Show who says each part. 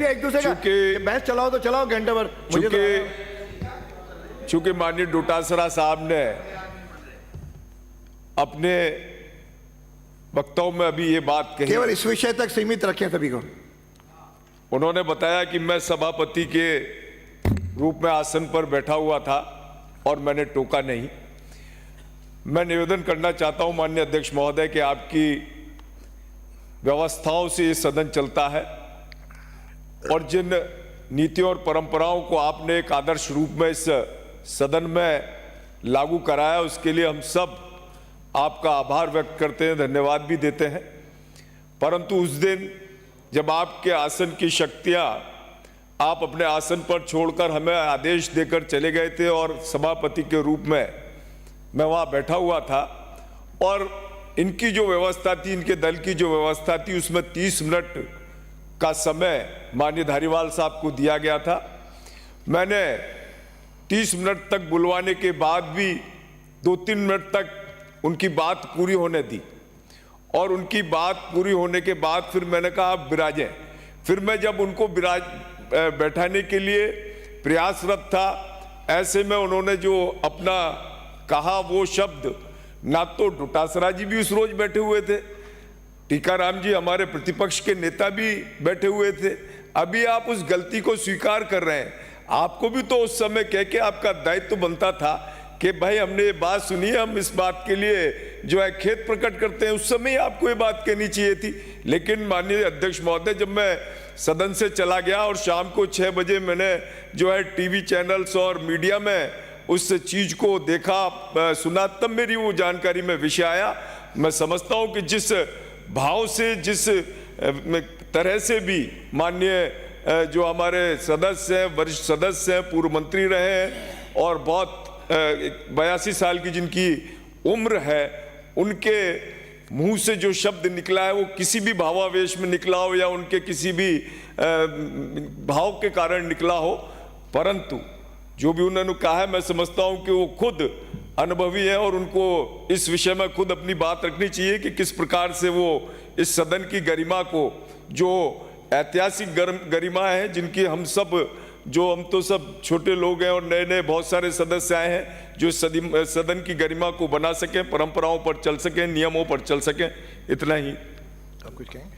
Speaker 1: एक दूसरे का बहस चलाओ तो चलाओ घंटे भर।
Speaker 2: चूंकि माननीय डोटासरा साहब ने अपने वक्तव्य में अभी ये बात कही,
Speaker 1: केवल इस विषय तक सीमित रखें सभी को।
Speaker 2: उन्होंने बताया कि मैं सभापति के रूप में आसन पर बैठा हुआ था और मैंने टोका नहीं। मैं निवेदन करना चाहता हूं माननीय अध्यक्ष महोदय कि आपकी व्यवस्थाओं से ये सदन चलता है और जिन नीतियों और परंपराओं को आपने एक आदर्श रूप में इस सदन में लागू कराया, उसके लिए हम सब आपका आभार व्यक्त करते हैं, धन्यवाद भी देते हैं। परंतु उस दिन जब आपके आसन की शक्तियां आप अपने आसन पर छोड़कर हमें आदेश देकर चले गए थे और सभापति के रूप में मैं वहां बैठा हुआ था और इनकी जो व्यवस्था थी, इनके दल की जो व्यवस्था थी, उसमें 30 मिनट का समय माननीय धारीवाल साहब को दिया गया था। मैंने 30 मिनट तक बुलवाने के बाद भी 2-3 मिनट तक उनकी बात पूरी होने दी और उनकी बात पूरी होने के बाद फिर मैंने कहा आप विराजें। फिर मैं जब उनको बैठाने के लिए प्रयासरत था, ऐसे में उन्होंने जो अपना कहा वो शब्द, ना तो डोटासरा जी भी उस रोज बैठे हुए थे, टीकाराम जी हमारे प्रतिपक्ष के नेता भी बैठे हुए थे, अभी आप उस गलती को स्वीकार कर रहे हैं। आपको भी तो उस समय कह के आपका दायित्व बनता था कि भाई हमने ये बात सुनी है, हम इस बात के लिए जो है खेद प्रकट करते हैं। उस समय ही आपको ये बात कहनी चाहिए थी। लेकिन माननीय अध्यक्ष महोदय, जब मैं सदन से चला गया और शाम को 6 बजे मैंने जो है टीवी चैनल्स और मीडिया में उस चीज को देखा, सुना, तब मेरी वो जानकारी में विषय आया। मैं समझता हूं कि जिस भाव से, जिस तरह से भी माननीय जो हमारे सदस्य हैं, वरिष्ठ सदस्य हैं, पूर्व मंत्री रहे हैं और बहुत 82 साल की जिनकी उम्र है, उनके मुंह से जो शब्द निकला है वो किसी भी भावावेश में निकला हो या उनके किसी भी भाव के कारण निकला हो, परंतु जो भी उन्होंने कहा है, मैं समझता हूं कि वो खुद अनुभवी है और उनको इस विषय में खुद अपनी बात रखनी चाहिए कि किस प्रकार से वो इस सदन की गरिमा को, जो ऐतिहासिक गरिमा है, जिनकी हम तो सब छोटे लोग हैं और नए नए बहुत सारे सदस्य आए हैं जो सदन की गरिमा को बना सकें, परंपराओं पर चल सकें, नियमों पर चल सकें। इतना ही।
Speaker 1: आप कुछ कहें?